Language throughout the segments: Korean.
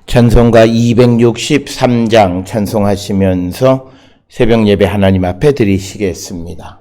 찬송가 263장 찬송하시면서 새벽 예배 하나님 앞에 드리시겠습니다.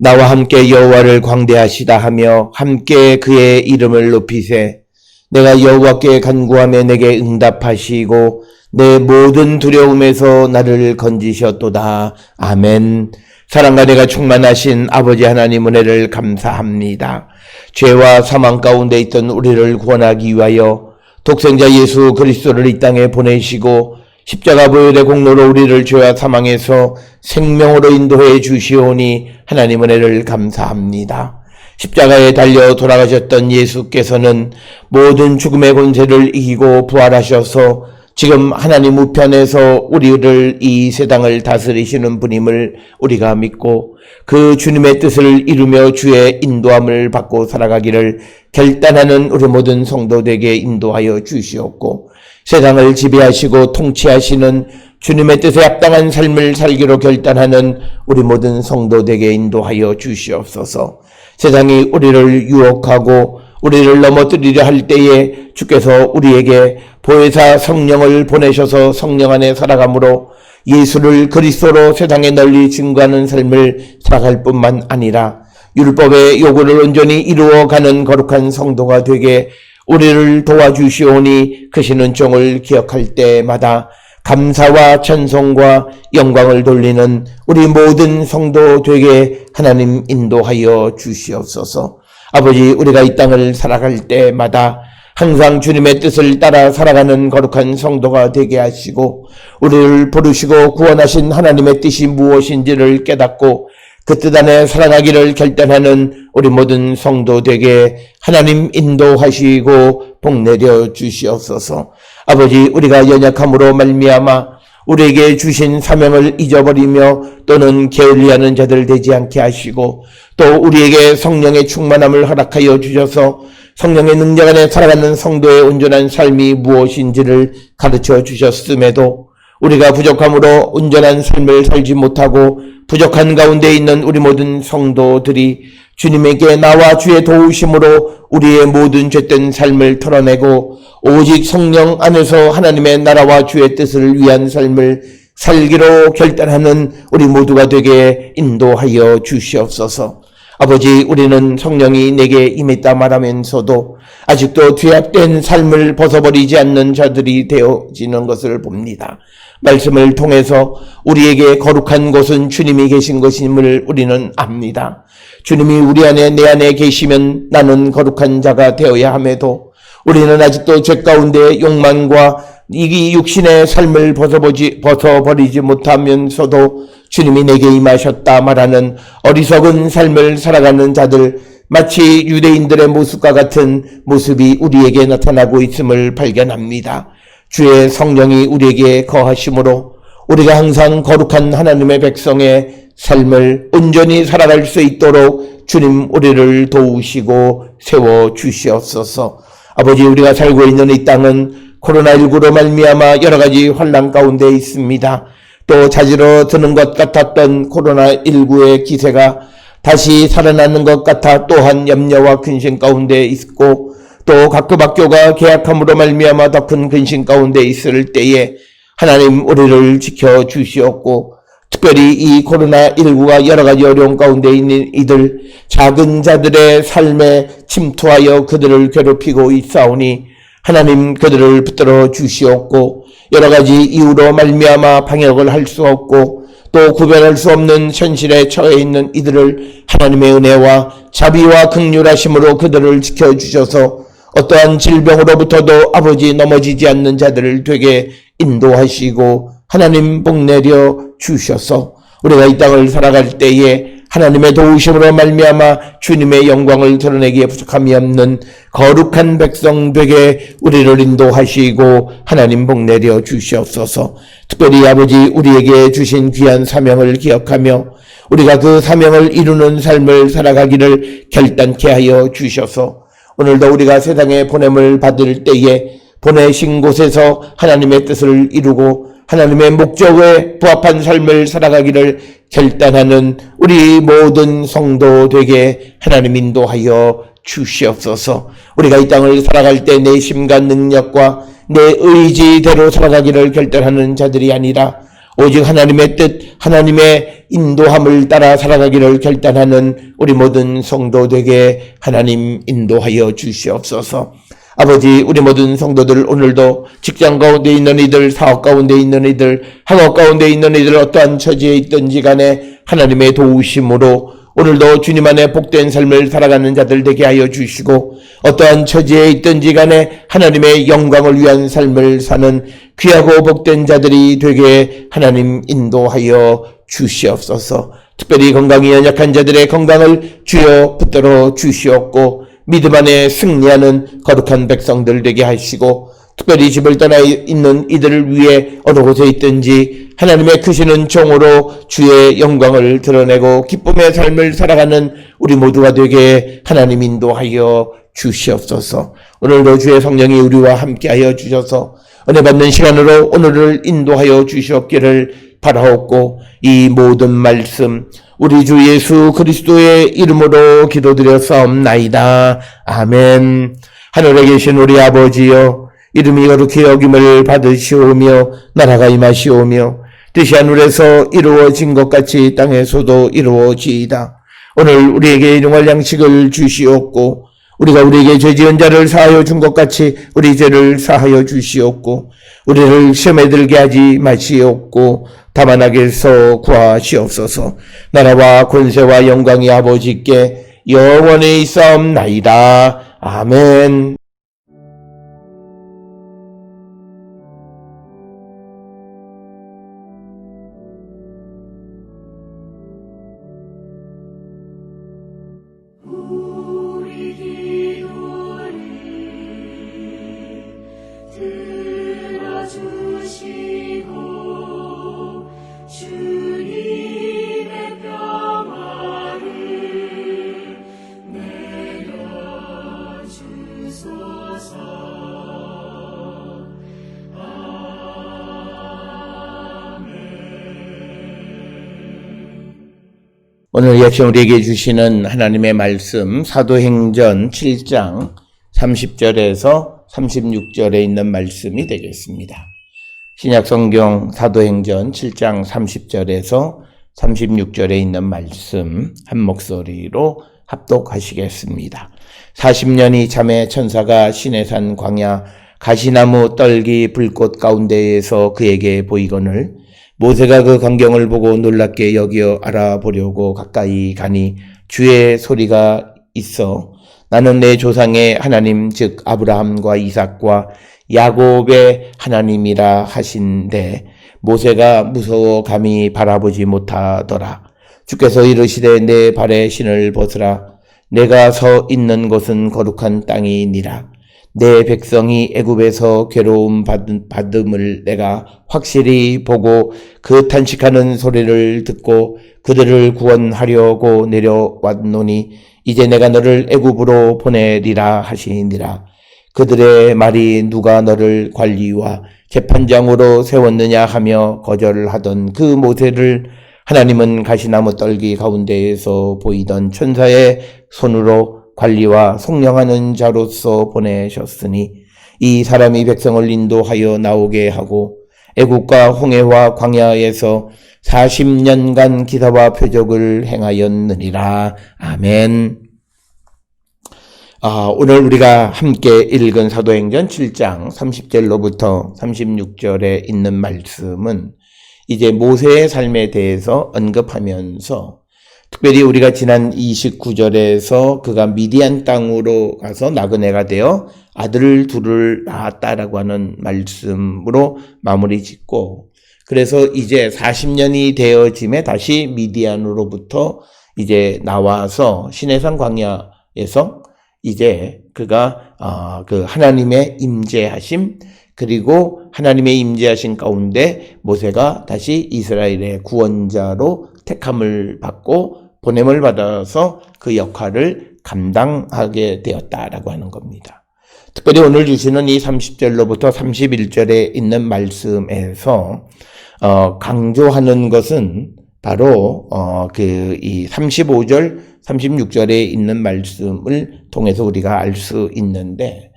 나와 함께 여호와를 광대하시다 하며 함께 그의 이름을 높이세. 내가 여호와께 간구하며 내게 응답하시고 내 모든 두려움에서 나를 건지셨도다. 아멘. 사랑과 내가 충만하신 아버지 하나님 은혜를 감사합니다. 죄와 사망 가운데 있던 우리를 구원하기 위하여 독생자 예수 그리스도를 이 땅에 보내시고 십자가 보혈의 공로로 우리를 죄와 사망에서 생명으로 인도해 주시오니 하나님 은혜를 감사합니다. 십자가에 달려 돌아가셨던 예수께서는 모든 죽음의 권세를 이기고 부활하셔서 지금 하나님 우편에서 우리를 이 세상을 다스리시는 분임을 우리가 믿고 그 주님의 뜻을 이루며 주의 인도함을 받고 살아가기를 결단하는 우리 모든 성도들에게 인도하여 주시옵고 세상을 지배하시고 통치하시는 주님의 뜻에 합당한 삶을 살기로 결단하는 우리 모든 성도들에게 인도하여 주시옵소서. 세상이 우리를 유혹하고 우리를 넘어뜨리려 할 때에 주께서 우리에게 보혜사 성령을 보내셔서 성령 안에 살아감으로 예수를 그리스도로 세상에 널리 증거하는 삶을 살아갈 뿐만 아니라 율법의 요구를 온전히 이루어가는 거룩한 성도가 되게 우리를 도와주시오니 크시는 종을 기억할 때마다 감사와 찬송과 영광을 돌리는 우리 모든 성도 되게 하나님 인도하여 주시옵소서. 아버지, 우리가 이 땅을 살아갈 때마다 항상 주님의 뜻을 따라 살아가는 거룩한 성도가 되게 하시고 우리를 부르시고 구원하신 하나님의 뜻이 무엇인지를 깨닫고 그 뜻 안에 살아가기를 결단하는 우리 모든 성도 되게 하나님 인도하시고 복내려 주시옵소서. 아버지, 우리가 연약함으로 말미암아 우리에게 주신 사명을 잊어버리며 또는 게을리하는 자들 되지 않게 하시고, 또 우리에게 성령의 충만함을 허락하여 주셔서 성령의 능력 안에 살아가는 성도의 온전한 삶이 무엇인지를 가르쳐 주셨음에도 우리가 부족함으로 온전한 삶을 살지 못하고 부족한 가운데 있는 우리 모든 성도들이 주님에게 나와 주의 도우심으로 우리의 모든 죄된 삶을 털어내고 오직 성령 안에서 하나님의 나라와 주의 뜻을 위한 삶을 살기로 결단하는 우리 모두가 되게 인도하여 주시옵소서. 아버지, 우리는 성령이 내게 임했다 말하면서도 아직도 죄악된 삶을 벗어버리지 않는 자들이 되어지는 것을 봅니다. 말씀을 통해서 우리에게 거룩한 곳은 주님이 계신 것임을 우리는 압니다. 주님이 우리 안에 내 안에 계시면 나는 거룩한 자가 되어야 함에도 우리는 아직도 죄 가운데 욕망과 이 육신의 삶을 벗어버리지 못하면서도 주님이 내게 임하셨다 말하는 어리석은 삶을 살아가는 자들, 마치 유대인들의 모습과 같은 모습이 우리에게 나타나고 있음을 발견합니다. 주의 성령이 우리에게 거하심으로 우리가 항상 거룩한 하나님의 백성의 삶을 온전히 살아갈 수 있도록 주님 우리를 도우시고 세워주시옵소서. 아버지, 우리가 살고 있는 이 땅은 코로나19로 말미암아 여러 가지 환난 가운데 있습니다. 또 자지러 드는 것 같았던 코로나19의 기세가 다시 살아나는 것 같아 또한 염려와 근심 가운데 있고, 또 각급 학교가 개학함으로 말미암아 더 큰 근심 가운데 있을 때에 하나님 우리를 지켜주시옵고, 특별히 이 코로나19가 여러 가지 어려운 가운데 있는 이들 작은 자들의 삶에 침투하여 그들을 괴롭히고 있사오니 하나님 그들을 붙들어 주시옵고, 여러 가지 이유로 말미암아 방역을 할 수 없고 또 구별할 수 없는 현실에 처해 있는 이들을 하나님의 은혜와 자비와 긍휼하심으로 그들을 지켜주셔서 어떠한 질병으로부터도 아버지 넘어지지 않는 자들을 되게 인도하시고 하나님 복내려 주셔서 우리가 이 땅을 살아갈 때에 하나님의 도우심으로 말미암아 주님의 영광을 드러내기에 부족함이 없는 거룩한 백성 되게 우리를 인도하시고 하나님 복내려 주시옵소서. 특별히 아버지, 우리에게 주신 귀한 사명을 기억하며 우리가 그 사명을 이루는 삶을 살아가기를 결단케 하여 주셔서 오늘도 우리가 세상에 보냄을 받을 때에 보내신 곳에서 하나님의 뜻을 이루고 하나님의 목적에 부합한 삶을 살아가기를 결단하는 우리 모든 성도 되게 하나님 인도하여 주시옵소서. 우리가 이 땅을 살아갈 때 내 심과 능력과 내 의지대로 살아가기를 결단하는 자들이 아니라 오직 하나님의 뜻, 하나님의 인도함을 따라 살아가기를 결단하는 우리 모든 성도 되게 하나님 인도하여 주시옵소서. 아버지, 우리 모든 성도들 오늘도 직장 가운데 있는 이들, 사업 가운데 있는 이들, 학업 가운데 있는 이들, 어떠한 처지에 있든지 간에 하나님의 도우심으로 오늘도 주님 안에 복된 삶을 살아가는 자들 되게 하여 주시고, 어떠한 처지에 있든지 간에 하나님의 영광을 위한 삶을 사는 귀하고 복된 자들이 되게 하나님 인도하여 주시옵소서. 특별히 건강이 연약한 자들의 건강을 주여 붙들어 주시옵고 믿음 안에 승리하는 거룩한 백성들 되게 하시고, 특별히 집을 떠나 있는 이들을 위해 어느 곳에 있든지 하나님의 크시는 종으로 주의 영광을 드러내고 기쁨의 삶을 살아가는 우리 모두가 되게 하나님 인도하여 주시옵소서. 오늘도 주의 성령이 우리와 함께하여 주셔서 은혜 받는 시간으로 오늘을 인도하여 주시옵기를 바라옵고, 이 모든 말씀 우리 주 예수 그리스도의 이름으로 기도드렸사옵나이다. 아멘. 하늘에 계신 우리 아버지여, 이름이 거룩히 여김을 받으시오며 나라가 임하시오며 뜻이 하늘에서 이루어진 것 같이 땅에서도 이루어지이다. 오늘 우리에게 일용할 양식을 주시옵고 우리가 우리에게 죄 지은 자를 사하여 준 것 같이 우리 죄를 사하여 주시옵고 우리를 시험에 들게 하지 마시옵고 다만 악에서 구하시옵소서. 나라와 권세와 영광이 아버지께 영원히 있사옵나이다. 아멘. 우리 기도를 들어주시고 주님의 평화를 내려주소서. 오늘 역시 우리에게 주시는 하나님의 말씀 사도행전 7장 30절에서 36절에 있는 말씀이 되겠습니다. 신약성경 사도행전 7장 30절에서 36절에 있는 말씀 한 목소리로 합독하시겠습니다. 40년이 참에 천사가 시내산 광야 가시나무 떨기 불꽃 가운데에서 그에게 보이거늘 모세가 그 광경을 보고 놀랍게 여겨 알아보려고 가까이 가니 주의 소리가 있어 나는 내 조상의 하나님 즉 아브라함과 이삭과 야곱의 하나님이라 하신데 모세가 무서워 감히 바라보지 못하더라. 주께서 이르시되 내 발에 신을 벗으라. 내가 서 있는 곳은 거룩한 땅이니라. 내 백성이 애굽에서 괴로움 받음을 내가 확실히 보고 그 탄식하는 소리를 듣고 그들을 구원하려고 내려왔노니 이제 내가 너를 애굽으로 보내리라 하시니라. 그들의 말이 누가 너를 관리와 재판장으로 세웠느냐 하며 거절하던 그 모세를 하나님은 가시나무 떨기 가운데에서 보이던 천사의 손으로 관리와 속량하는 자로서 보내셨으니 이 사람이 백성을 인도하여 나오게 하고 애국과 홍해와 광야에서 40년간 기사와 표적을 행하였느니라. 아멘. 오늘 우리가 함께 읽은 사도행전 7장 30절로부터 36절에 있는 말씀은 이제 모세의 삶에 대해서 언급하면서 특별히 우리가 지난 29절에서 그가 미디안 땅으로 가서 나그네가 되어 아들 둘을 낳았다라고 하는 말씀으로 마무리 짓고 그래서 이제 40년이 되어짐에 다시 미디안으로부터 이제 나와서 시내산 광야에서 이제 그가 그 하나님의 임재하심 그리고 하나님의 임재하심 가운데 모세가 다시 이스라엘의 구원자로 택함을 받고 보냄을 받아서 그 역할을 감당하게 되었다라고 하는 겁니다. 특별히 오늘 주시는 이 30절로부터 31절에 있는 말씀에서 강조하는 것은 바로 이 35절, 36절에 있는 말씀을 통해서 우리가 알 수 있는데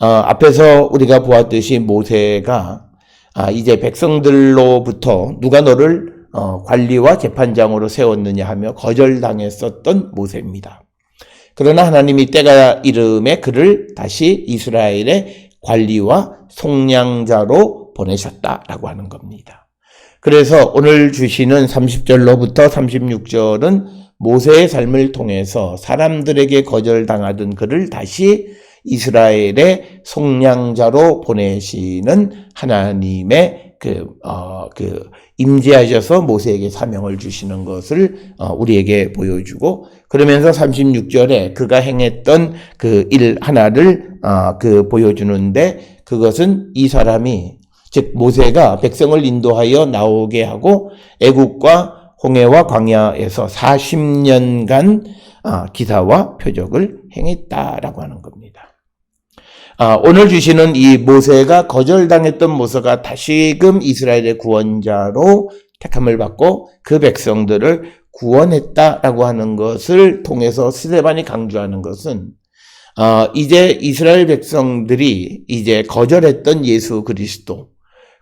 앞에서 우리가 보았듯이 모세가 이제 백성들로부터 누가 너를 관리와 재판장으로 세웠느냐 하며 거절당했었던 모세입니다. 그러나 하나님이 때가 이름에 그를 다시 이스라엘의 관리와 속량자로 보내셨다라고 하는 겁니다. 그래서 오늘 주시는 30절로부터 36절은 모세의 삶을 통해서 사람들에게 거절당하던 그를 다시 이스라엘의 속량자로 보내시는 하나님의 임재하셔서 모세에게 사명을 주시는 것을 우리에게 보여주고 그러면서 36절에 그가 행했던 그 일 하나를 보여주는데 그것은 이 사람이 즉 모세가 백성을 인도하여 나오게 하고 애국과 홍해와 광야에서 40년간 기사와 표적을 행했다라고 하는 겁니다. 오늘 주시는 이 모세가 거절당했던 모세가 다시금 이스라엘의 구원자로 택함을 받고 그 백성들을 구원했다라고 하는 것을 통해서 스데반이 강조하는 것은 이제 이스라엘 백성들이 이제 거절했던 예수 그리스도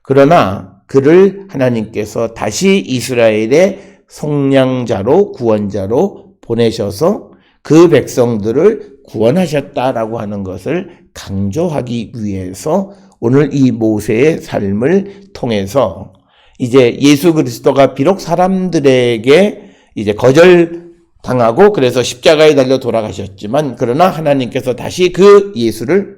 그러나 그를 하나님께서 다시 이스라엘의 속량자로 구원자로 보내셔서 그 백성들을 구원하셨다라고 하는 것을 강조하기 위해서 오늘 이 모세의 삶을 통해서 이제 예수 그리스도가 비록 사람들에게 이제 거절당하고 그래서 십자가에 달려 돌아가셨지만 그러나 하나님께서 다시 그 예수를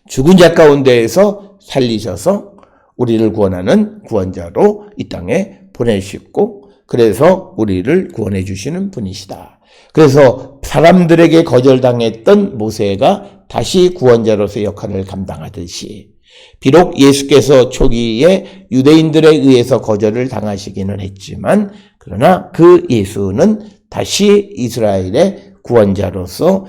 죽은 자 가운데에서 살리셔서 우리를 구원하는 구원자로 이 땅에 보내셨고 그래서 우리를 구원해 주시는 분이시다. 그래서 사람들에게 거절당했던 모세가 다시 구원자로서의 역할을 감당하듯이 비록 예수께서 초기에 유대인들에 의해서 거절을 당하시기는 했지만 그러나 그 예수는 다시 이스라엘의 구원자로서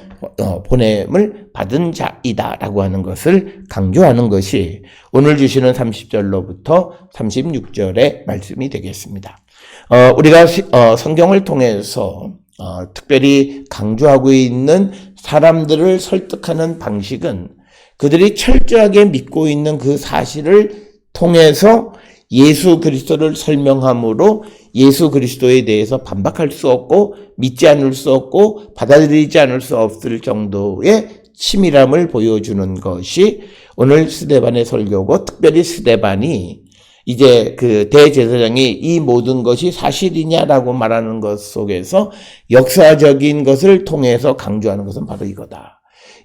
보냄을 받은 자이다라고 하는 것을 강조하는 것이 오늘 주시는 30절로부터 36절의 말씀이 되겠습니다. 우리가 성경을 통해서 특별히 강조하고 있는 사람들을 설득하는 방식은 그들이 철저하게 믿고 있는 그 사실을 통해서 예수 그리스도를 설명함으로 예수 그리스도에 대해서 반박할 수 없고 믿지 않을 수 없고 받아들이지 않을 수 없을 정도의 치밀함을 보여주는 것이 오늘 스데반의 설교고 특별히 스데반이 이제 그 대제사장이 이 모든 것이 사실이냐라고 말하는 것 속에서 역사적인 것을 통해서 강조하는 것은 바로 이거다.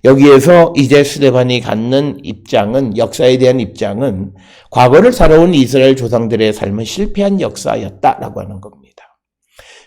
여기에서 이제 스데반이 갖는 입장은 역사에 대한 입장은 과거를 살아온 이스라엘 조상들의 삶은 실패한 역사였다라고 하는 겁니다.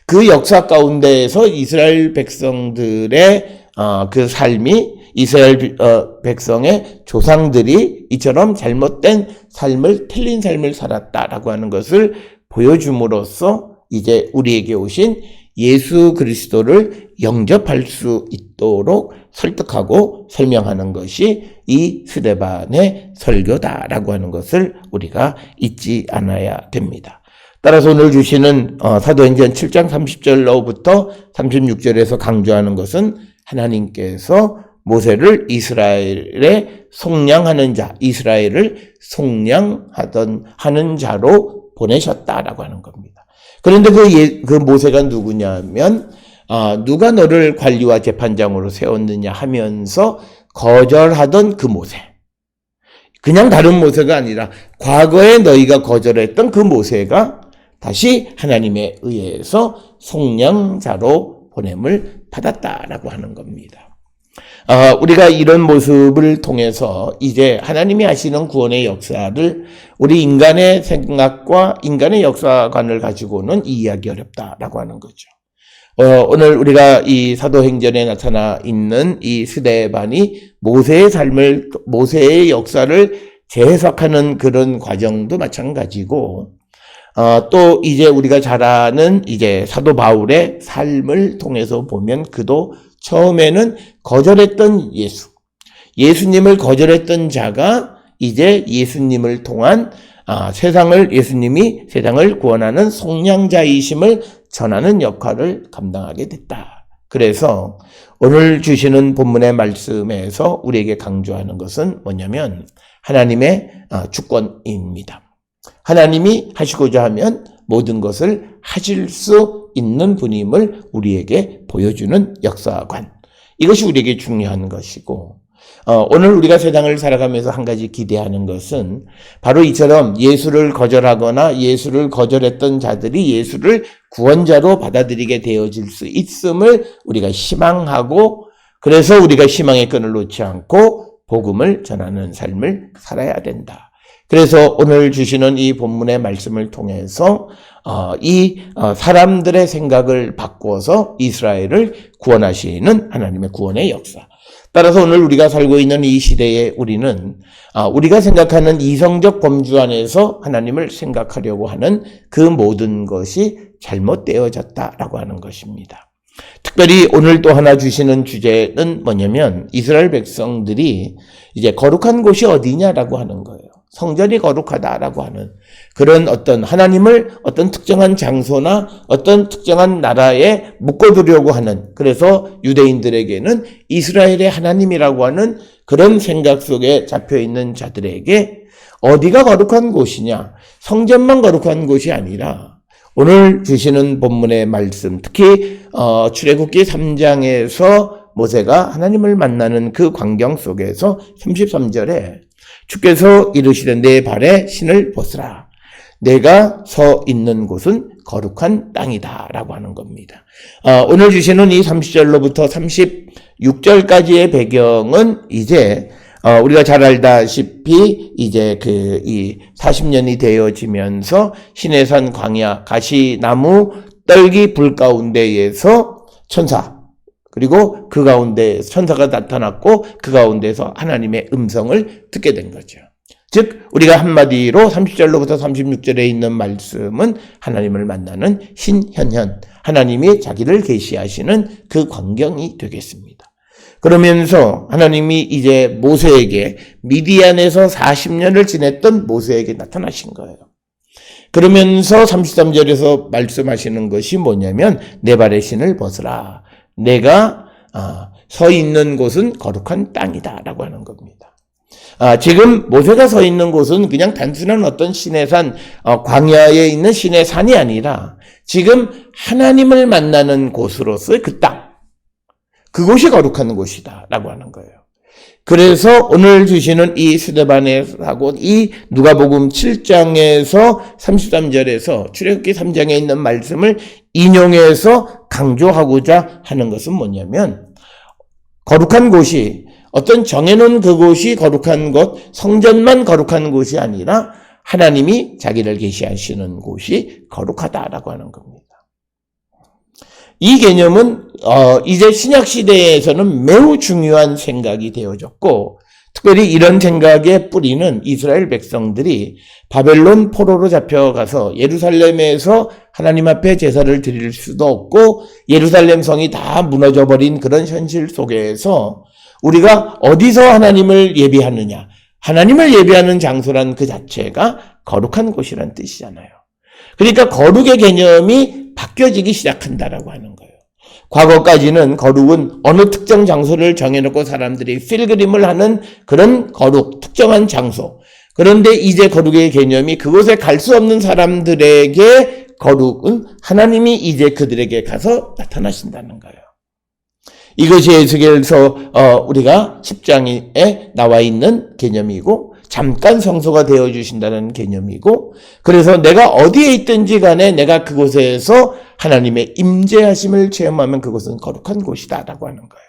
그 역사 가운데에서 이스라엘 백성들의 그 삶이 이스라엘 백성의 조상들이 이처럼 잘못된 삶을 틀린 삶을 살았다라고 하는 것을 보여줌으로써 이제 우리에게 오신 예수 그리스도를 영접할 수 있도록 설득하고 설명하는 것이 이 스데반의 설교다라고 하는 것을 우리가 잊지 않아야 됩니다. 따라서 오늘 주시는 사도행전 7장 30절로부터 36절에서 강조하는 것은 하나님께서 모세를 이스라엘에 속량하는 자, 이스라엘을 속량하는 자로 보내셨다라고 하는 겁니다. 그런데 그 모세가 누구냐면 누가 너를 관리와 재판장으로 세웠느냐 하면서 거절하던 그 모세. 그냥 다른 모세가 아니라 과거에 너희가 거절했던 그 모세가 다시 하나님에 의해서 속량자로 보냄을 받았다라고 하는 겁니다. 우리가 이런 모습을 통해서 이제 하나님이 하시는 구원의 역사를 우리 인간의 생각과 인간의 역사관을 가지고는 이해하기 어렵다라고 하는 거죠. 오늘 우리가 이 사도행전에 나타나 있는 이 스데반이 모세의 삶을, 모세의 역사를 재해석하는 그런 과정도 마찬가지고, 또 이제 우리가 잘 아는 이제 사도 바울의 삶을 통해서 보면 그도 처음에는 거절했던 예수님을 거절했던 자가 이제 예수님을 통한 예수님이 세상을 구원하는 속량자이심을 전하는 역할을 감당하게 됐다. 그래서 오늘 주시는 본문의 말씀에서 우리에게 강조하는 것은 뭐냐면 하나님의 주권입니다. 하나님이 하시고자 하면 모든 것을 하실 수 있는 분임을 우리에게 보여주는 역사관. 이것이 우리에게 중요한 것이고, 오늘 우리가 세상을 살아가면서 한 가지 기대하는 것은 바로 이처럼 예수를 거절하거나 예수를 거절했던 자들이 예수를 구원자로 받아들이게 되어질 수 있음을 우리가 희망하고, 그래서 우리가 희망의 끈을 놓지 않고 복음을 전하는 삶을 살아야 된다. 그래서 오늘 주시는 이 본문의 말씀을 통해서 사람들의 생각을 바꿔서 이스라엘을 구원하시는 하나님의 구원의 역사. 따라서 오늘 우리가 살고 있는 이 시대에 우리는 우리가 생각하는 이성적 범주 안에서 하나님을 생각하려고 하는 그 모든 것이 잘못되어졌다라고 하는 것입니다. 특별히 오늘 또 하나 주시는 주제는 뭐냐면 이스라엘 백성들이 이제 거룩한 곳이 어디냐라고 하는 거예요. 성전이 거룩하다라고 하는 그런 어떤 하나님을 어떤 특정한 장소나 어떤 특정한 나라에 묶어두려고 하는, 그래서 유대인들에게는 이스라엘의 하나님이라고 하는 그런 생각 속에 잡혀있는 자들에게 어디가 거룩한 곳이냐, 성전만 거룩한 곳이 아니라 오늘 주시는 본문의 말씀, 특히 출애굽기 3장에서 모세가 하나님을 만나는 그 광경 속에서 33절에 주께서 이르시되 내 발에 신을 벗으라. 내가 서 있는 곳은 거룩한 땅이다 라고 하는 겁니다. 오늘 주시는 이 30절로부터 36절까지의 배경은 이제 우리가 잘 알다시피 이제 이 40년이 되어지면서 시내산 광야 가시나무 떨기 불 가운데에서 천사, 그리고 그 가운데 천사가 나타났고 그 가운데서 하나님의 음성을 듣게 된 거죠. 즉 우리가 한마디로 30절로부터 36절에 있는 말씀은 하나님을 만나는 신현현, 하나님이 자기를 계시하시는 그 광경이 되겠습니다. 그러면서 하나님이 이제 모세에게 미디안에서 40년을 지냈던 모세에게 나타나신 거예요. 그러면서 33절에서 말씀하시는 것이 뭐냐면 내 발의 신을 벗으라. 내가 서 있는 곳은 거룩한 땅이다 라고 하는 겁니다. 지금 모세가 서 있는 곳은 그냥 단순한 어떤 신의 산, 광야에 있는 신의 산이 아니라 지금 하나님을 만나는 곳으로서의 그 땅, 그곳이 거룩한 곳이다 라고 하는 거예요. 그래서 오늘 주시는 이 스데반에하고 이 누가복음 7장에서 33절에서 출애굽기 3장에 있는 말씀을 인용해서 강조하고자 하는 것은 뭐냐면 거룩한 곳이 어떤 정해놓은 그곳이 거룩한 곳, 성전만 거룩한 곳이 아니라 하나님이 자기를 계시하시는 곳이 거룩하다라고 하는 겁니다. 이 개념은 이제 신약 시대에서는 매우 중요한 생각이 되어졌고, 특별히 이런 생각의 뿌리는 이스라엘 백성들이 바벨론 포로로 잡혀가서 예루살렘에서 하나님 앞에 제사를 드릴 수도 없고 예루살렘 성이 다 무너져버린 그런 현실 속에서 우리가 어디서 하나님을 예배하느냐, 하나님을 예배하는 장소란 그 자체가 거룩한 곳이란 뜻이잖아요. 그러니까 거룩의 개념이 바뀌어지기 시작한다라고 하는 거예요. 과거까지는 거룩은 어느 특정 장소를 정해놓고 사람들이 필그림을 하는 그런 거룩, 특정한 장소. 그런데 이제 거룩의 개념이 그곳에 갈 수 없는 사람들에게 거룩은 하나님이 이제 그들에게 가서 나타나신다는 거예요. 이것이 에스겔서 우리가 10장에 나와 있는 개념이고 잠깐 성소가 되어주신다는 개념이고, 그래서 내가 어디에 있든지 간에 내가 그곳에서 하나님의 임재하심을 체험하면 그것은 거룩한 곳이다 라고 하는 거예요.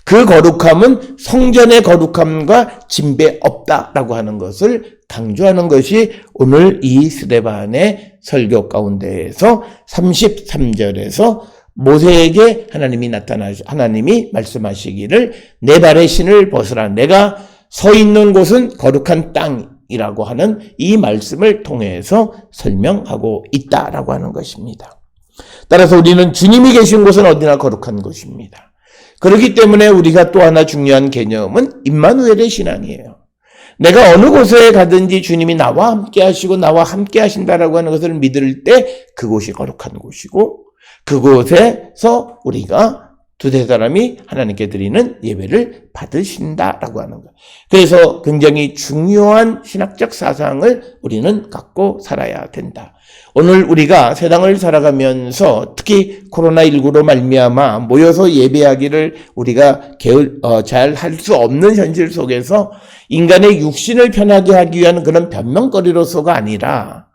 그 거룩함은 성전의 거룩함과 진배 없다라고 하는 것을 강조하는 것이 오늘 이 스데반의 설교 가운데에서 33절에서 모세에게 하나님이 말씀하시기를 내 발의 신을 벗으라. 내가 서 있는 곳은 거룩한 땅이라고 하는 이 말씀을 통해서 설명하고 있다라고 하는 것입니다. 따라서 우리는 주님이 계신 곳은 어디나 거룩한 곳입니다. 그렇기 때문에 우리가 또 하나 중요한 개념은 임마누엘의 신앙이에요. 내가 어느 곳에 가든지 주님이 나와 함께 하시고 나와 함께 하신다라고 하는 것을 믿을 때 그곳이 거룩한 곳이고, 그곳에서 우리가 두세 사람이 하나님께 드리는 예배를 받으신다라고 하는 거예요. 그래서 굉장히 중요한 신학적 사상을 우리는 갖고 살아야 된다. 오늘 우리가 세상을 살아가면서 특히 코로나19로 말미암아 모여서 예배하기를 우리가 잘 할 수 없는 현실 속에서 인간의 육신을 편하게 하기 위한 그런 변명거리로서가 아니라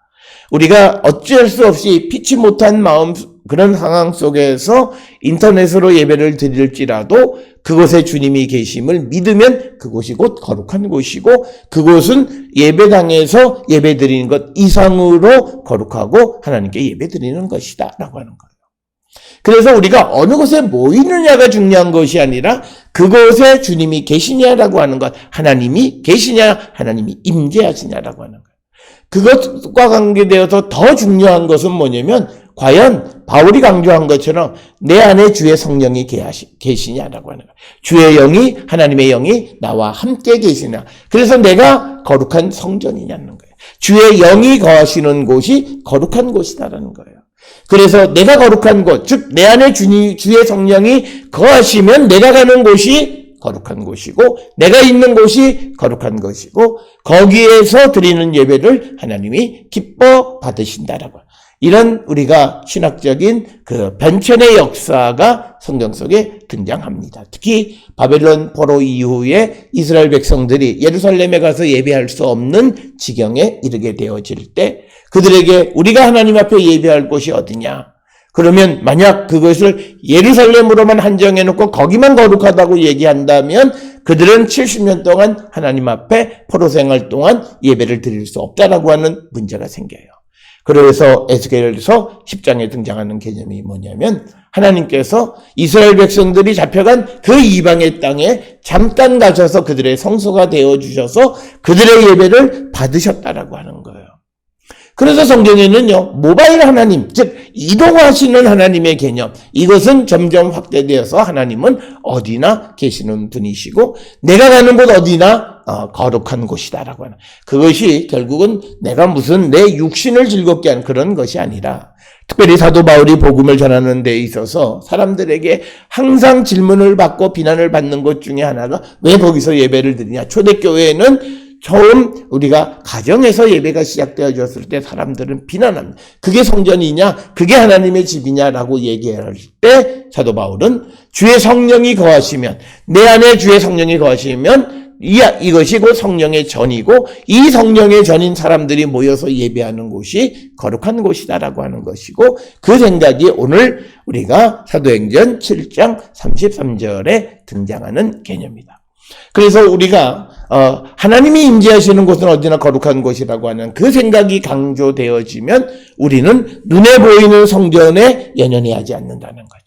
우리가 어찌할 수 없이 피치 못한 마음, 그런 상황 속에서 인터넷으로 예배를 드릴지라도 그곳에 주님이 계심을 믿으면 그곳이 곧 거룩한 곳이고, 그곳은 예배당에서 예배 드리는 것 이상으로 거룩하고 하나님께 예배 드리는 것이다 라고 하는 거예요. 그래서 우리가 어느 곳에 모이느냐가 중요한 것이 아니라 그곳에 주님이 계시냐라고 하는 것, 하나님이 계시냐, 하나님이 임재하시냐라고 하는 거예요. 그것과 관계되어서 더 중요한 것은 뭐냐면 과연 바울이 강조한 것처럼 내 안에 주의 성령이 계시냐라고 하는 거예요. 주의 영이, 하나님의 영이 나와 함께 계시냐. 그래서 내가 거룩한 성전이냐는 거예요. 주의 영이 거하시는 곳이 거룩한 곳이다라는 거예요. 그래서 내가 거룩한 곳, 즉 내 안에 주의 성령이 거하시면 내가 가는 곳이 거룩한 곳이고 내가 있는 곳이 거룩한 것이고 거기에서 드리는 예배를 하나님이 기뻐 받으신다라고. 이런 우리가 신학적인 그 변천의 역사가 성경 속에 등장합니다. 특히 바벨론 포로 이후에 이스라엘 백성들이 예루살렘에 가서 예배할 수 없는 지경에 이르게 되어질 때 그들에게 우리가 하나님 앞에 예배할 곳이 어디냐? 그러면 만약 그것을 예루살렘으로만 한정해놓고 거기만 거룩하다고 얘기한다면 그들은 70년 동안 하나님 앞에 포로 생활 동안 예배를 드릴 수 없다라고 하는 문제가 생겨요. 그래서 에스겔서 10장에 등장하는 개념이 뭐냐면 하나님께서 이스라엘 백성들이 잡혀간 그 이방의 땅에 잠깐 가셔서 그들의 성소가 되어주셔서 그들의 예배를 받으셨다라고 하는 거예요. 그래서 성경에는요, 모바일 하나님, 즉 이동하시는 하나님의 개념, 이것은 점점 확대되어서 하나님은 어디나 계시는 분이시고 내가 가는 곳 어디나 거룩한 곳이다라고 하는, 그것이 결국은 내가 무슨 내 육신을 즐겁게 하는 그런 것이 아니라, 특별히 사도 바울이 복음을 전하는 데 있어서 사람들에게 항상 질문을 받고 비난을 받는 것 중에 하나가 왜 거기서 예배를 드리냐. 초대교회에는 처음 우리가 가정에서 예배가 시작되어졌을 때 사람들은 비난합니다. 그게 성전이냐, 그게 하나님의 집이냐라고 얘기할 때 사도 바울은 주의 성령이 거하시면, 내 안에 주의 성령이 거하시면 이것이 곧 성령의 전이고, 이 성령의 전인 사람들이 모여서 예배하는 곳이 거룩한 곳이다라고 하는 것이고, 그 생각이 오늘 우리가 사도행전 7장 33절에 등장하는 개념이다. 그래서 우리가 하나님이 임재하시는 곳은 어디나 거룩한 곳이라고 하는 그 생각이 강조되어지면 우리는 눈에 보이는 성전에 연연해하지 않는다는 거죠.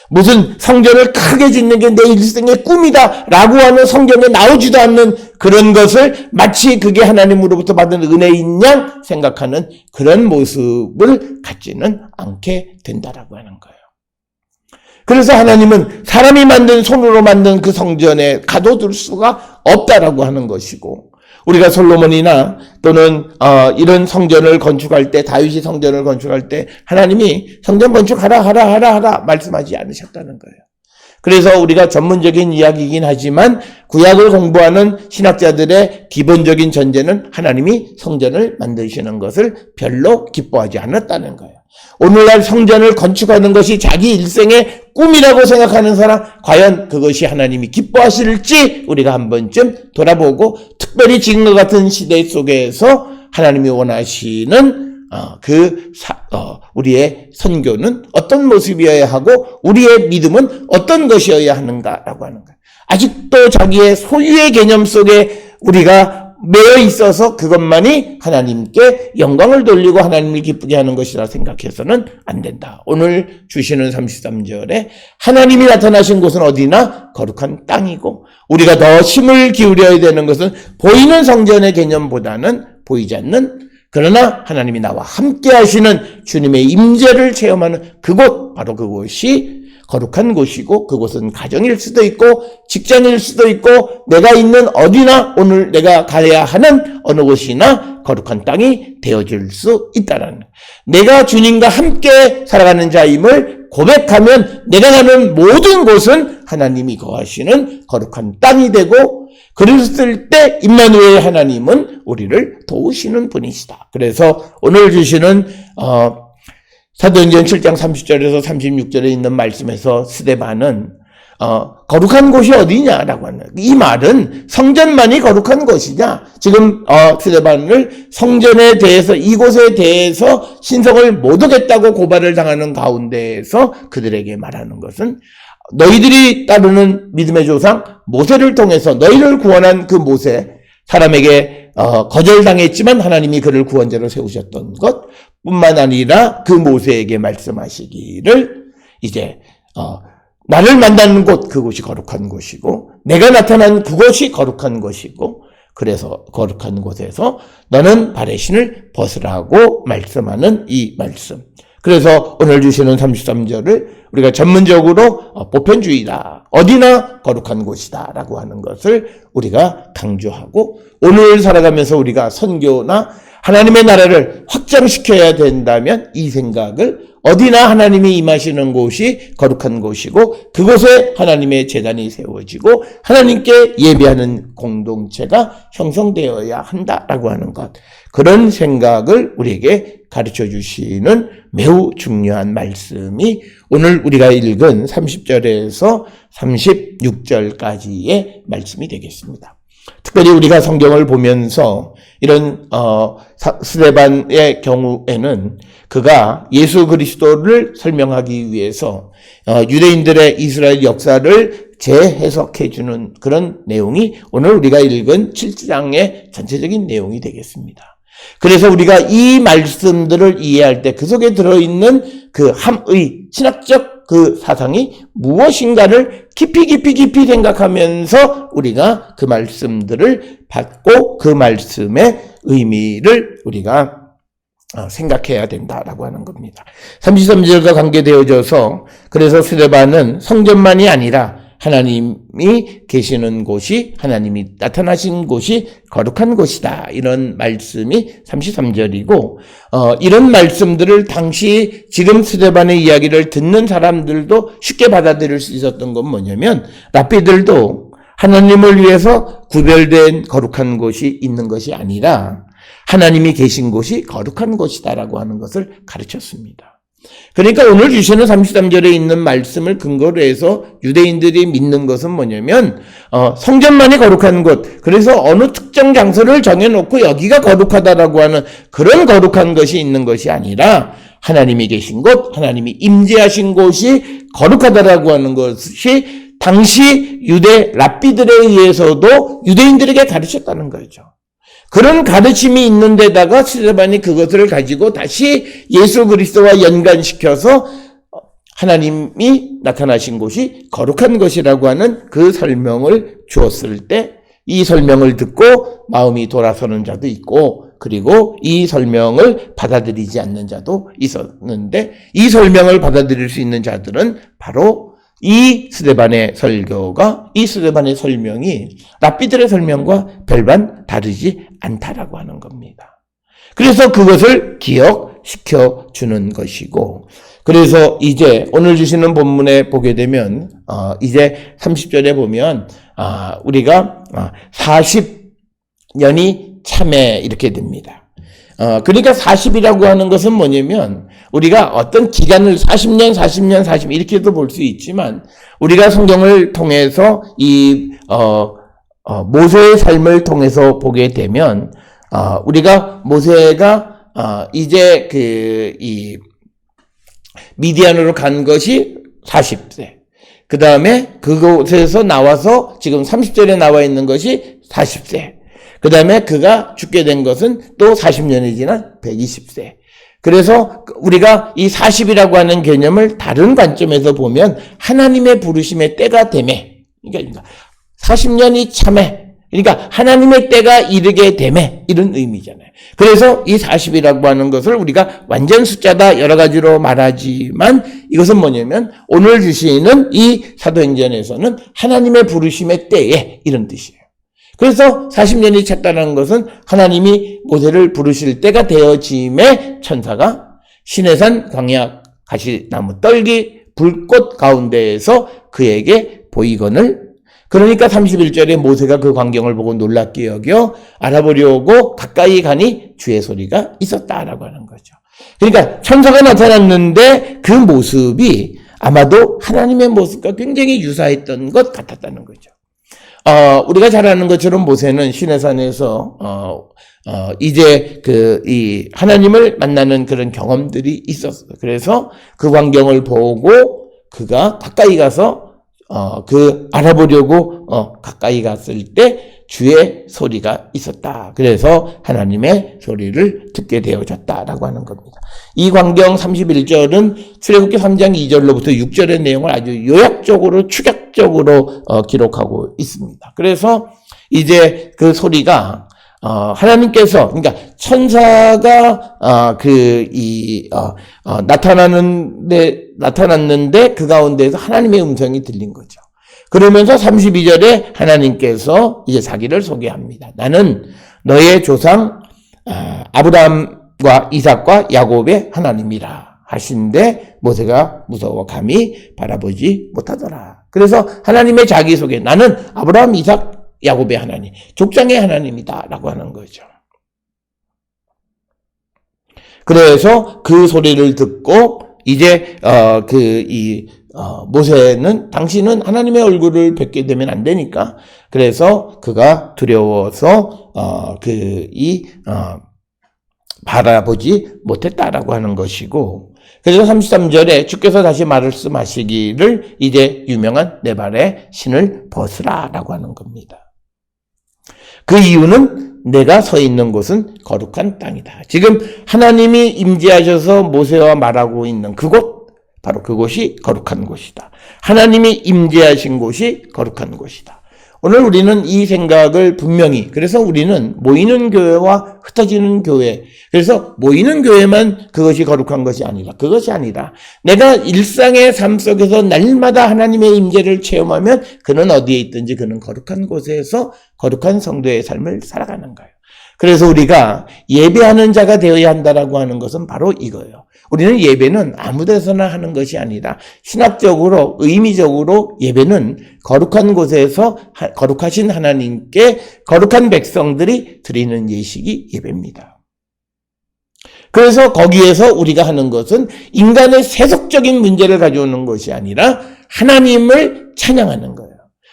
무슨 성전을 크게 짓는 게 내 일생의 꿈이다 라고 하는 성경에 나오지도 않는 그런 것을 마치 그게 하나님으로부터 받은 은혜인 양 생각하는 그런 모습을 갖지는 않게 된다라고 하는 거예요. 그래서 하나님은 사람이 만든, 손으로 만든 그 성전에 가둬둘 수가 없다라고 하는 것이고, 우리가 솔로몬이나 또는 이런 성전을 건축할 때, 다윗이 성전을 건축할 때 하나님이 성전 건축하라 말씀하지 않으셨다는 거예요. 그래서 우리가 전문적인 이야기이긴 하지만 구약을 공부하는 신학자들의 기본적인 전제는 하나님이 성전을 만드시는 것을 별로 기뻐하지 않았다는 거예요. 오늘날 성전을 건축하는 것이 자기 일생의 꿈이라고 생각하는 사람, 과연 그것이 하나님이 기뻐하실지 우리가 한 번쯤 돌아보고, 특별히 지금과 같은 시대 속에서 하나님이 원하시는 우리의 선교는 어떤 모습이어야 하고 우리의 믿음은 어떤 것이어야 하는가라고 하는 거예요. 아직도 자기의 소유의 개념 속에 우리가 매여 있어서 그것만이 하나님께 영광을 돌리고 하나님을 기쁘게 하는 것이라 생각해서는 안 된다. 오늘 주시는 33절에 하나님이 나타나신 곳은 어디나 거룩한 땅이고, 우리가 더 힘을 기울여야 되는 것은 보이는 성전의 개념보다는 보이지 않는, 그러나 하나님이 나와 함께 하시는 주님의 임재를 체험하는 그곳, 바로 그곳이 거룩한 곳이고, 그곳은 가정일 수도 있고 직장일 수도 있고 내가 있는 어디나 오늘 내가 가야 하는 어느 곳이나 거룩한 땅이 되어질 수 있다는, 내가 주님과 함께 살아가는 자임을 고백하면 내가 가는 모든 곳은 하나님이 거하시는 거룩한 땅이 되고, 그랬을 때 임마누엘 하나님은 우리를 도우시는 분이시다. 그래서 오늘 주시는 사도행전 7장 30절에서 36절에 있는 말씀에서 스데반은 거룩한 곳이 어디냐라고 하는, 이 말은 성전만이 거룩한 것이냐, 지금 스데반을 성전에 대해서, 이곳에 대해서 신성을 못 오겠다고 고발을 당하는 가운데에서 그들에게 말하는 것은, 너희들이 따르는 믿음의 조상 모세를 통해서 너희를 구원한 그 모세, 사람에게 거절당했지만 하나님이 그를 구원자로 세우셨던 것 뿐만 아니라 그 모세에게 말씀하시기를, 이제 나를 만나는 곳, 그곳이 거룩한 곳이고 내가 나타난 그곳이 거룩한 곳이고, 그래서 거룩한 곳에서 너는 발의 신을 벗으라고 말씀하는 이 말씀. 그래서 오늘 주시는 33절을 우리가 전문적으로 보편주의다, 어디나 거룩한 곳이다 라고 하는 것을 우리가 강조하고, 오늘 살아가면서 우리가 선교나 하나님의 나라를 확장시켜야 된다면 이 생각을, 어디나 하나님이 임하시는 곳이 거룩한 곳이고 그곳에 하나님의 제단이 세워지고 하나님께 예배하는 공동체가 형성되어야 한다라고 하는 것, 그런 생각을 우리에게 가르쳐 주시는 매우 중요한 말씀이 오늘 우리가 읽은 30절에서 36절까지의 말씀이 되겠습니다. 특별히 우리가 성경을 보면서 이런 스데반의 경우에는 그가 예수 그리스도를 설명하기 위해서 유대인들의 이스라엘 역사를 재해석해 주는 그런 내용이 오늘 우리가 읽은 7장의 전체적인 내용이 되겠습니다. 그래서 우리가 이 말씀들을 이해할 때 그 속에 들어있는 그 함의 신학적 그 사상이 무엇인가를 깊이 생각하면서 우리가 그 말씀들을 받고 그 말씀의 의미를 우리가 생각해야 된다라고 하는 겁니다. 33절과 관계되어져서 그래서 스데반은 성전만이 아니라 하나님이 계시는 곳이, 하나님이 나타나신 곳이 거룩한 곳이다. 이런 말씀이 33절이고, 이런 말씀들을 당시 지금 스데반의 이야기를 듣는 사람들도 쉽게 받아들일 수 있었던 건 뭐냐면, 랍비들도 하나님을 위해서 구별된 거룩한 곳이 있는 것이 아니라 하나님이 계신 곳이 거룩한 곳이다라고 하는 것을 가르쳤습니다. 그러니까 오늘 주시는 33절에 있는 말씀을 근거로 해서 유대인들이 믿는 것은 뭐냐면 성전만이 거룩한 곳, 그래서 어느 특정 장소를 정해놓고 여기가 거룩하다라고 하는 그런 거룩한 것이 있는 것이 아니라 하나님이 계신 곳, 하나님이 임재하신 곳이 거룩하다라고 하는 것이 당시 유대 랍비들에 의해서도 유대인들에게 가르쳤다는 거죠. 그런 가르침이 있는 데다가 스데반이 그것을 가지고 다시 예수 그리스도와 연관시켜서 하나님이 나타나신 곳이 거룩한 것이라고 하는 그 설명을 주었을 때 이 설명을 듣고 마음이 돌아서는 자도 있고 그리고 이 설명을 받아들이지 않는 자도 있었는데 이 설명을 받아들일 수 있는 자들은 바로 이 스데반의 설교가, 이 스데반의 설명이 랍비들의 설명과 별반 다르지 않다라고 하는 겁니다. 그래서 그것을 기억시켜 주는 것이고, 그래서 이제 오늘 주시는 본문에 보게 되면, 이제 30절에 보면, 우리가 40년이 참에 이렇게 됩니다. 그러니까 40이라고 하는 것은 뭐냐면 우리가 어떤 기간을 40년 이렇게도 볼 수 있지만 우리가 성경을 통해서 이 모세의 삶을 통해서 보게 되면 우리가 모세가 이제 이 미디안으로 간 것이 40세. 그 다음에 그곳에서 나와서 지금 30절에 나와 있는 것이 40세. 그 다음에 그가 죽게 된 것은 또 40년이 지난 120세. 그래서 우리가 이 40이라고 하는 개념을 다른 관점에서 보면 하나님의 부르심의 때가 되매. 그러니까 40년이 참에. 그러니까 하나님의 때가 이르게 되매. 이런 의미잖아요. 그래서 이 40이라고 하는 것을 우리가 완전 숫자다 여러 가지로 말하지만 이것은 뭐냐면 오늘 주시는 이 사도행전에서는 하나님의 부르심의 때에 이런 뜻이에요. 그래서 40년이 찼다는 것은 하나님이 모세를 부르실 때가 되어짐에 천사가 시내산 광야 가시나무 떨기 불꽃 가운데에서 그에게 보이거늘, 그러니까 31절에 모세가 그 광경을 보고 놀랍게 여겨 알아보려고 가까이 가니 주의 소리가 있었다라고 하는 거죠. 그러니까 천사가 나타났는데 그 모습이 아마도 하나님의 모습과 굉장히 유사했던 것 같았다는 거죠. 우리가 잘 아는 것처럼 모세는 시내산에서, 이제 이 하나님을 만나는 그런 경험들이 있었어요. 그래서 그 광경을 보고 그가 가까이 가서, 알아보려고, 가까이 갔을 때 주의 소리가 있었다. 그래서 하나님의 소리를 듣게 되어졌다라고 하는 겁니다. 이 광경 31절은 출애굽기 3장 2절로부터 6절의 내용을 아주 요약적으로 축약적으로 기록하고 있습니다. 그래서 이제 그 소리가 하나님께서, 그러니까 천사가 나타났는데 그 가운데에서 하나님의 음성이 들린 거죠. 그러면서 32절에 하나님께서 이제 자기를 소개합니다. 나는 너의 조상 아브라함과 이삭과 야곱의 하나님이라 하신데 모세가 무서워 감히 바라보지 못하더라. 그래서 하나님의 자기소개, 나는 아브라함, 이삭, 야곱의 하나님, 족장의 하나님이다 라고 하는 거죠. 그래서 그 소리를 듣고 이제 모세는 당신은 하나님의 얼굴을 뵙게 되면 안 되니까 그래서 그가 두려워서 바라보지 못했다라고 하는 것이고, 그래서 33절에 주께서 다시 말씀하시기를 이제 유명한 내 발에 신을 벗으라라고 하는 겁니다. 그 이유는 내가 서 있는 곳은 거룩한 땅이다. 지금 하나님이 임재하셔서 모세와 말하고 있는 그곳, 바로 그곳이 거룩한 곳이다. 하나님이 임재하신 곳이 거룩한 곳이다. 오늘 우리는 이 생각을 분명히, 그래서 우리는 모이는 교회와 흩어지는 교회, 그래서 모이는 교회만 그것이 거룩한 것이 아니라, 그것이 아니라 내가 일상의 삶 속에서 날마다 하나님의 임재를 체험하면 그는 어디에 있든지 그는 거룩한 곳에서 거룩한 성도의 삶을 살아가는 거예요. 그래서 우리가 예배하는 자가 되어야 한다라고 하는 것은 바로 이거예요. 우리는 예배는 아무 데서나 하는 것이 아니라 신학적으로, 의미적으로 예배는 거룩한 곳에서 거룩하신 하나님께 거룩한 백성들이 드리는 예식이 예배입니다. 그래서 거기에서 우리가 하는 것은 인간의 세속적인 문제를 가져오는 것이 아니라 하나님을 찬양하는 거예요.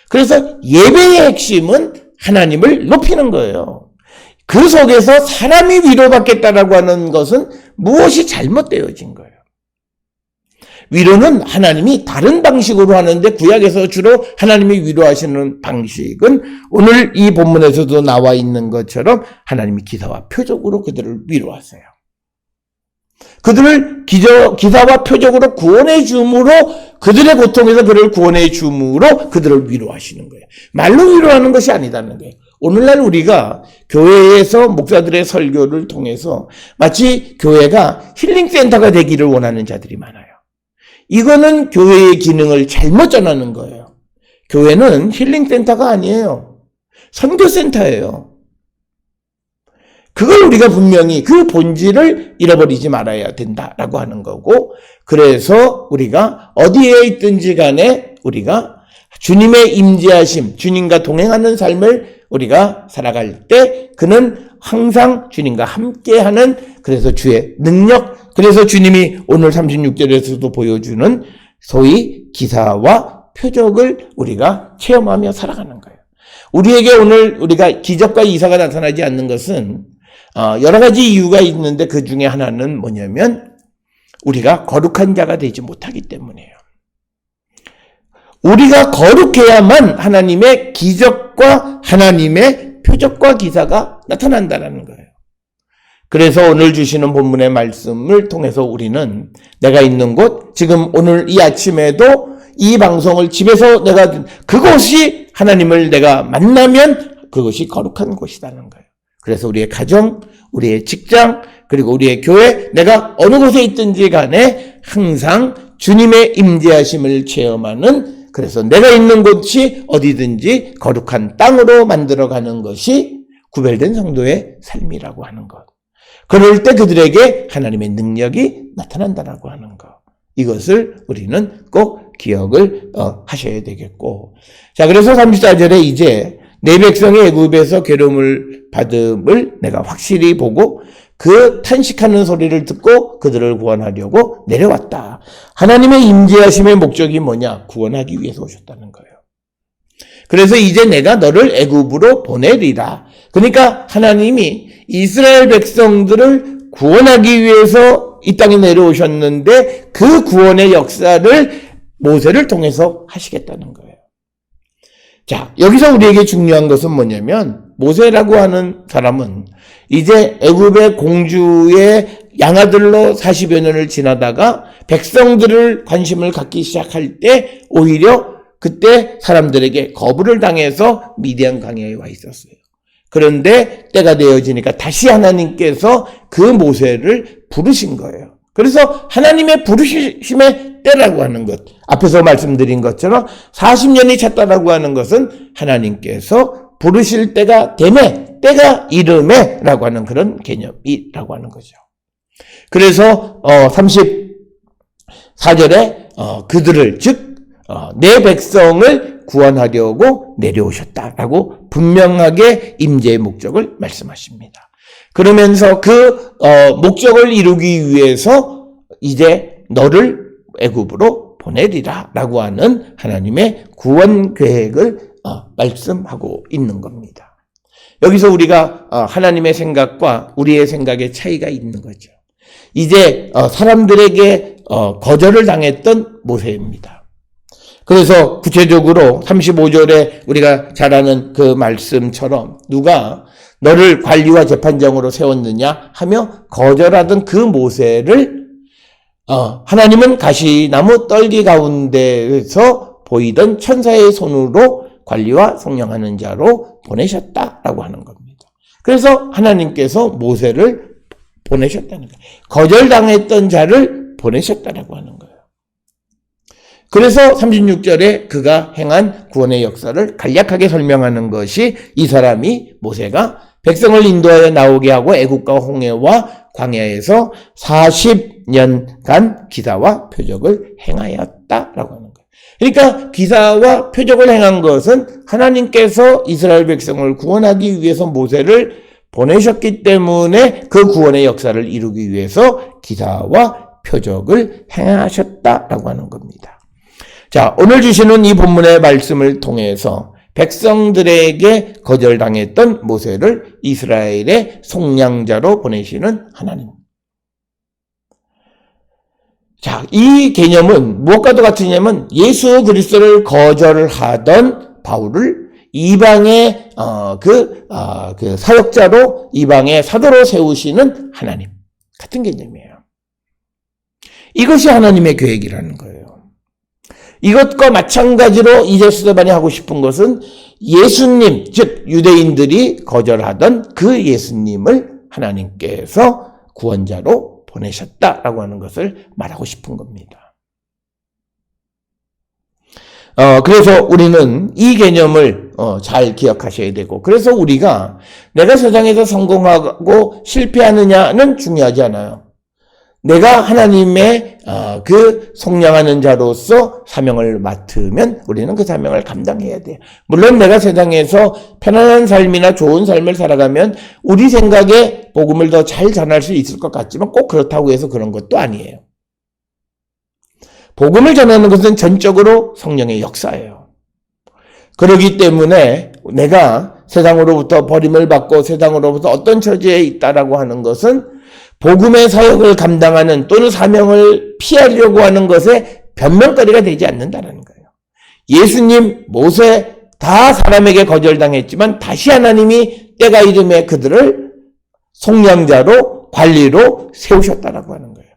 그래서 예배의 핵심은 하나님을 높이는 거예요. 그 속에서 사람이 위로받겠다라고 하는 것은 무엇이 잘못되어진 거예요. 위로는 하나님이 다른 방식으로 하는데 구약에서 주로 하나님이 위로하시는 방식은 오늘 이 본문에서도 나와 있는 것처럼 하나님이 기사와 표적으로 그들을 위로하세요. 그들을 기사와 표적으로 구원해 줌으로 그들의 고통에서 그를 구원해 줌으로 그들을 위로하시는 거예요. 말로 위로하는 것이 아니다는 거예요. 오늘날 우리가 교회에서 목사들의 설교를 통해서 마치 교회가 힐링센터가 되기를 원하는 자들이 많아요. 이거는 교회의 기능을 잘못 전하는 거예요. 교회는 힐링센터가 아니에요. 선교센터예요. 그걸 우리가 분명히 그 본질을 잃어버리지 말아야 된다라고 하는 거고, 그래서 우리가 어디에 있든지 간에 우리가 주님의 임재하심, 주님과 동행하는 삶을 우리가 살아갈 때 그는 항상 주님과 함께하는, 그래서 주의 능력, 그래서 주님이 오늘 36절에서도 보여주는 소위 기사와 표적을 우리가 체험하며 살아가는 거예요. 우리에게 오늘 우리가 기적과 이사가 나타나지 않는 것은 여러 가지 이유가 있는데 그 중에 하나는 뭐냐면 우리가 거룩한 자가 되지 못하기 때문이에요. 우리가 거룩해야만 하나님의 기적과 하나님의 표적과 기사가 나타난다는 거예요. 그래서 오늘 주시는 본문의 말씀을 통해서 우리는 내가 있는 곳, 지금 오늘 이 아침에도 이 방송을 집에서 내가 그곳이 하나님을 내가 만나면 그것이 거룩한 곳이라는 거예요. 그래서 우리의 가정, 우리의 직장, 그리고 우리의 교회, 내가 어느 곳에 있든지 간에 항상 주님의 임재하심을 체험하는, 그래서 내가 있는 곳이 어디든지 거룩한 땅으로 만들어가는 것이 구별된 성도의 삶이라고 하는 것. 그럴 때 그들에게 하나님의 능력이 나타난다라고 하는 것. 이것을 우리는 꼭 기억을 하셔야 되겠고. 자, 그래서 34절에 이제 내 백성이 애굽에서 괴로움을 받음을 내가 확실히 보고 그 탄식하는 소리를 듣고 그들을 구원하려고 내려왔다. 하나님의 임재하심의 목적이 뭐냐? 구원하기 위해서 오셨다는 거예요. 그래서 이제 내가 너를 애굽으로 보내리라. 그러니까 하나님이 이스라엘 백성들을 구원하기 위해서 이 땅에 내려오셨는데 그 구원의 역사를 모세를 통해서 하시겠다는 거예요. 자, 여기서 우리에게 중요한 것은 뭐냐면 모세라고 하는 사람은 이제 애굽의 공주의 양아들로 40여 년을 지나다가 백성들을 관심을 갖기 시작할 때 오히려 그때 사람들에게 거부를 당해서 미디안 광야에 와 있었어요. 그런데 때가 되어지니까 다시 하나님께서 그 모세를 부르신 거예요. 그래서 하나님의 부르심의 때라고 하는 것, 앞에서 말씀드린 것처럼 40년이 찼다라고 하는 것은 하나님께서 부르실 때가 되매, 때가 이름에 라고 하는 그런 개념이라고 하는 거죠. 그래서 34절에 그들을 즉 내 백성을 구원하려고 내려오셨다라고 분명하게 임재의 목적을 말씀하십니다. 그러면서 그 목적을 이루기 위해서 이제 너를 애굽으로 보내리라 라고 하는 하나님의 구원 계획을 말씀하고 있는 겁니다. 여기서 우리가 하나님의 생각과 우리의 생각의 차이가 있는 거죠. 이제 사람들에게 거절을 당했던 모세입니다. 그래서 구체적으로 35절에 우리가 잘 아는 그 말씀처럼 누가 너를 관리와 재판장으로 세웠느냐 하며 거절하던 그 모세를 하나님은 가시나무 떨기 가운데에서 보이던 천사의 손으로 관리와 성령하는 자로 보내셨다라고 하는 겁니다. 그래서 하나님께서 모세를 보내셨다는 거예요. 거절당했던 자를 보내셨다라고 하는 거예요. 그래서 36절에 그가 행한 구원의 역사를 간략하게 설명하는 것이 이 사람이 모세가 백성을 인도하여 나오게 하고 애국과 홍해와 광야에서 40년간 기사와 표적을 행하였다라고 하는 거예요. 그러니까 기사와 표적을 행한 것은 하나님께서 이스라엘 백성을 구원하기 위해서 모세를 보내셨기 때문에 그 구원의 역사를 이루기 위해서 기사와 표적을 행하셨다라고 하는 겁니다. 자, 오늘 주시는 이 본문의 말씀을 통해서 백성들에게 거절당했던 모세를 이스라엘의 속량자로 보내시는 하나님. 자, 이 개념은 무엇과도 같으냐면 예수 그리스도를 거절하던 바울을 이방의 그 사역자로 이방의 사도로 세우시는 하나님 같은 개념이에요. 이것이 하나님의 계획이라는 거예요. 이것과 마찬가지로 이제 스데반이 하고 싶은 것은 예수님, 즉 유대인들이 거절하던 그 예수님을 하나님께서 구원자로 보내셨다라고 하는 것을 말하고 싶은 겁니다. 그래서 우리는 이 개념을 잘 기억하셔야 되고, 그래서 우리가 내가 세상에서 성공하고 실패하느냐는 중요하지 않아요. 내가 하나님의 그 속량하는 자로서 사명을 맡으면 우리는 그 사명을 감당해야 돼요. 물론 내가 세상에서 편안한 삶이나 좋은 삶을 살아가면 우리 생각에 복음을 더 잘 전할 수 있을 것 같지만 꼭 그렇다고 해서 그런 것도 아니에요. 복음을 전하는 것은 전적으로 성령의 역사예요. 그렇기 때문에 내가 세상으로부터 버림을 받고 세상으로부터 어떤 처지에 있다라고 하는 것은 복음의 사역을 감당하는 또는 사명을 피하려고 하는 것에 변명거리가 되지 않는다는 거예요. 예수님, 모세 다 사람에게 거절당했지만 다시 하나님이 때가 이름에 그들을 속량자로 관리로 세우셨다라고 하는 거예요.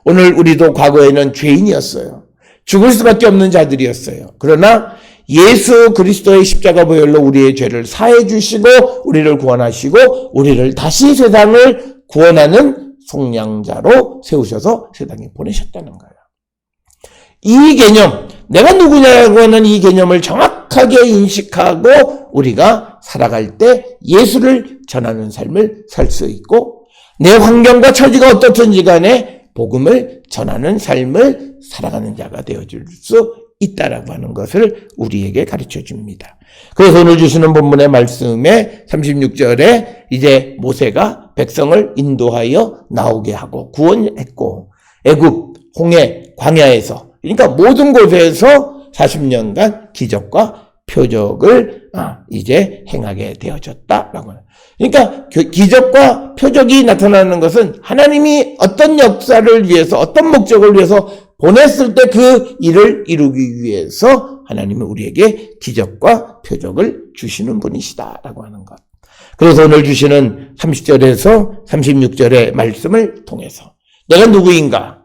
오늘 우리도 과거에는 죄인이었어요. 죽을 수밖에 없는 자들이었어요. 그러나 예수 그리스도의 십자가 보혈로 우리의 죄를 사해 주시고 우리를 구원하시고 우리를 다시 세상을 구원하는 속량자로 세우셔서 세상에 보내셨다는 거예요. 이 개념, 내가 누구냐고 하는 이 개념을 정확하게 인식하고 우리가 살아갈 때 예수를 전하는 삶을 살 수 있고 내 환경과 처지가 어떻든지 간에 복음을 전하는 삶을 살아가는 자가 되어줄 수 있다라고 하는 것을 우리에게 가르쳐 줍니다. 그래서 오늘 주시는 본문의 말씀에 36절에 이제 모세가 백성을 인도하여 나오게 하고 구원했고 애굽, 홍해, 광야에서 그러니까 모든 곳에서 40년간 기적과 표적을 이제 행하게 되어졌다라고 해요. 그러니까 기적과 표적이 나타나는 것은 하나님이 어떤 역사를 위해서 어떤 목적을 위해서 보냈을 때 그 일을 이루기 위해서 하나님은 우리에게 기적과 표적을 주시는 분이시다라고 하는 것. 그래서 오늘 주시는 30절에서 36절의 말씀을 통해서 내가 누구인가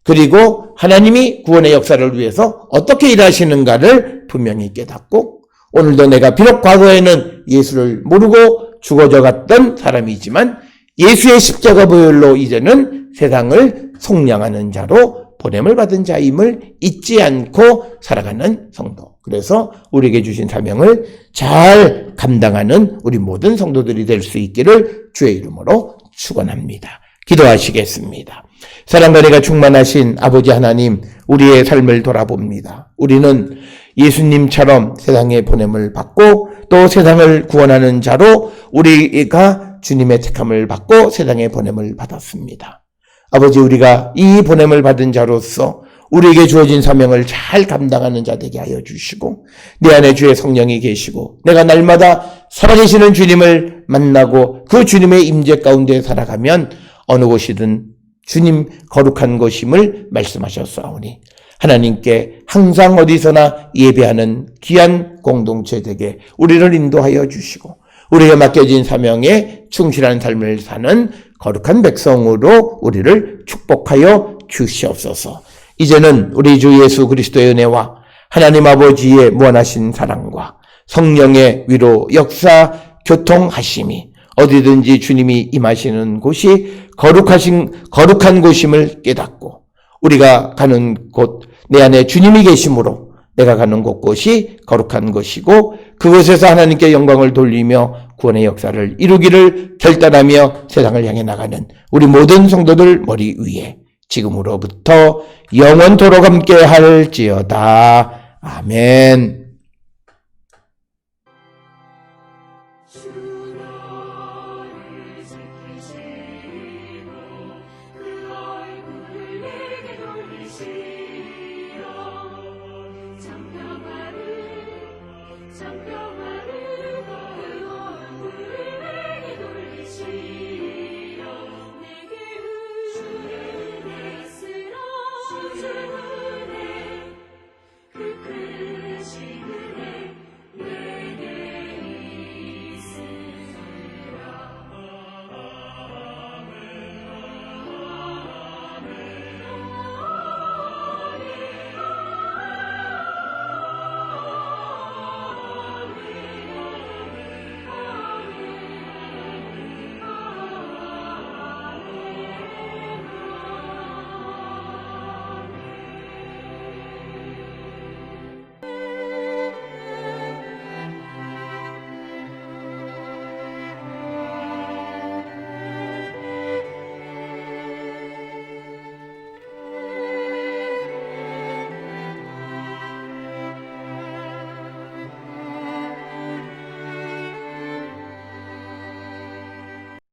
그리고 하나님이 구원의 역사를 위해서 어떻게 일하시는가를 분명히 깨닫고 오늘도 내가 비록 과거에는 예수를 모르고 죽어져 갔던 사람이지만 예수의 십자가 보혈로 이제는 세상을 속량하는 자로 보냄을 받은 자임을 잊지 않고 살아가는 성도. 그래서 우리에게 주신 사명을 잘 감당하는 우리 모든 성도들이 될 수 있기를 주의 이름으로 축원합니다. 기도하시겠습니다. 사랑과 은혜가 충만하신 아버지 하나님, 우리의 삶을 돌아봅니다. 우리는 예수님처럼 세상에 보냄을 받고 또 세상을 구원하는 자로 우리가 주님의 택함을 받고 세상에 보냄을 받았습니다. 아버지, 우리가 이 보냄을 받은 자로서 우리에게 주어진 사명을 잘 감당하는 자 되게 하여 주시고 내 안에 주의 성령이 계시고 내가 날마다 살아계시는 주님을 만나고 그 주님의 임재 가운데 살아가면 어느 곳이든 주님 거룩한 것임을 말씀하셨사오니 하나님께 항상 어디서나 예배하는 귀한 공동체 되게 우리를 인도하여 주시고 우리에게 맡겨진 사명에 충실한 삶을 사는 거룩한 백성으로 우리를 축복하여 주시옵소서. 이제는 우리 주 예수 그리스도의 은혜와 하나님 아버지의 무한하신 사랑과 성령의 위로 역사 교통하심이 어디든지 주님이 임하시는 곳이 거룩한 곳임을 깨닫고 우리가 가는 곳, 내 안에 주님이 계심으로 내가 가는 곳곳이 거룩한 것이고 그곳에서 하나님께 영광을 돌리며 구원의 역사를 이루기를 결단하며 세상을 향해 나가는 우리 모든 성도들 머리 위에 지금으로부터 영원토록 함께 할지어다. 아멘.